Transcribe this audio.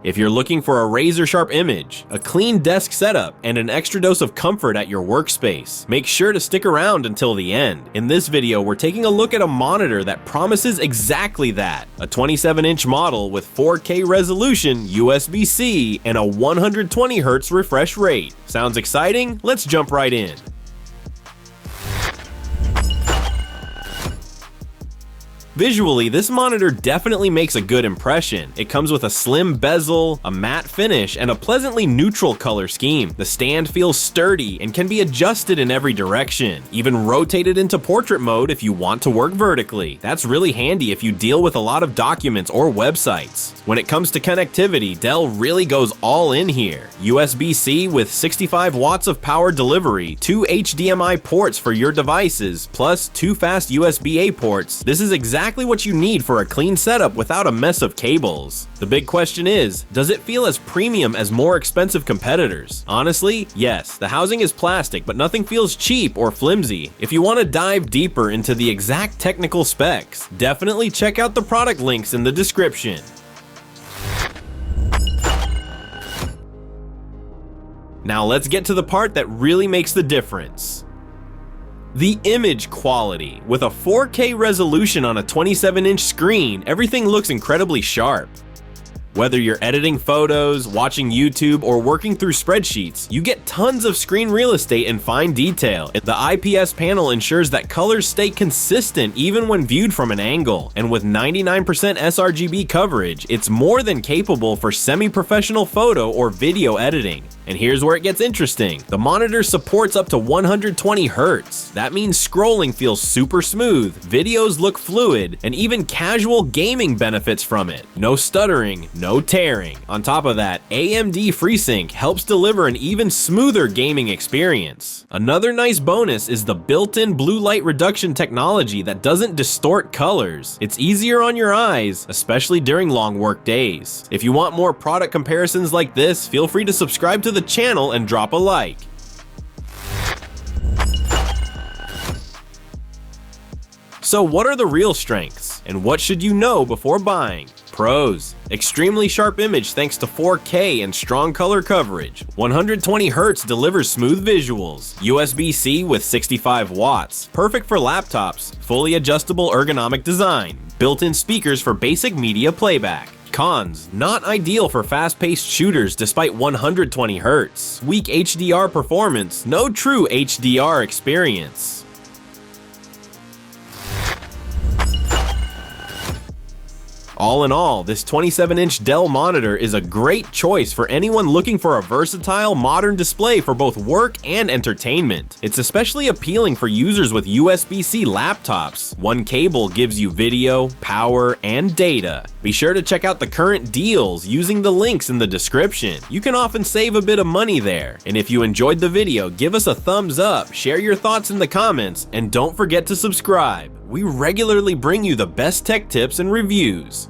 If you're looking for a razor-sharp image, a clean desk setup, and an extra dose of comfort at your workspace, make sure to stick around until the end. In this video, we're taking a look at a monitor that promises exactly that. A 27-inch model with 4K resolution, USB-C, and a 120Hz refresh rate. Sounds exciting? Let's jump right in. Visually, this monitor definitely makes a good impression. It comes with a slim bezel, a matte finish, and a pleasantly neutral color scheme. The stand feels sturdy and can be adjusted in every direction, even rotated into portrait mode if you want to work vertically. That's really handy if you deal with a lot of documents or websites. When it comes to connectivity, Dell really goes all in here. USB-C with 65 watts of power delivery, 2 HDMI ports for your devices, plus 2 fast USB-A ports. This is exactly what you need for a clean setup without a mess of cables. The big question is, does it feel as premium as more expensive competitors? Honestly, yes. The housing is plastic, but nothing feels cheap or flimsy. If you want to dive deeper into the exact technical specs, definitely check out the product links in the description. Now let's get to the part that really makes the difference. The image quality. With a 4K resolution on a 27-inch screen, everything looks incredibly sharp. Whether you're editing photos, watching YouTube, or working through spreadsheets, you get tons of screen real estate and fine detail. The IPS panel ensures that colors stay consistent even when viewed from an angle, and with 99% sRGB coverage, it's more than capable for semi-professional photo or video editing. And here's where it gets interesting. The monitor supports up to 120Hz. That means scrolling feels super smooth, videos look fluid, and even casual gaming benefits from it. No stuttering, no tearing. On top of that, AMD FreeSync helps deliver an even smoother gaming experience. Another nice bonus is the built-in blue light reduction technology that doesn't distort colors. It's easier on your eyes, especially during long work days. If you want more product comparisons like this, feel free to subscribe to the channel and drop a like. So what are the real strengths, and what should you know before buying? Pros: extremely sharp image thanks to 4K and strong color coverage. 120Hz delivers smooth visuals. USB-C with 65 watts, perfect for laptops. Fully adjustable ergonomic design. Built-in speakers for basic media playback. Cons: not ideal for fast-paced shooters despite 120Hz. Weak HDR performance, no true HDR experience. All in all, this 27-inch Dell monitor is a great choice for anyone looking for a versatile, modern display for both work and entertainment. It's especially appealing for users with USB-C laptops. One cable gives you video, power, and data. Be sure to check out the current deals using the links in the description. You can often save a bit of money there. And if you enjoyed the video, give us a thumbs up, share your thoughts in the comments, and don't forget to subscribe. We regularly bring you the best tech tips and reviews.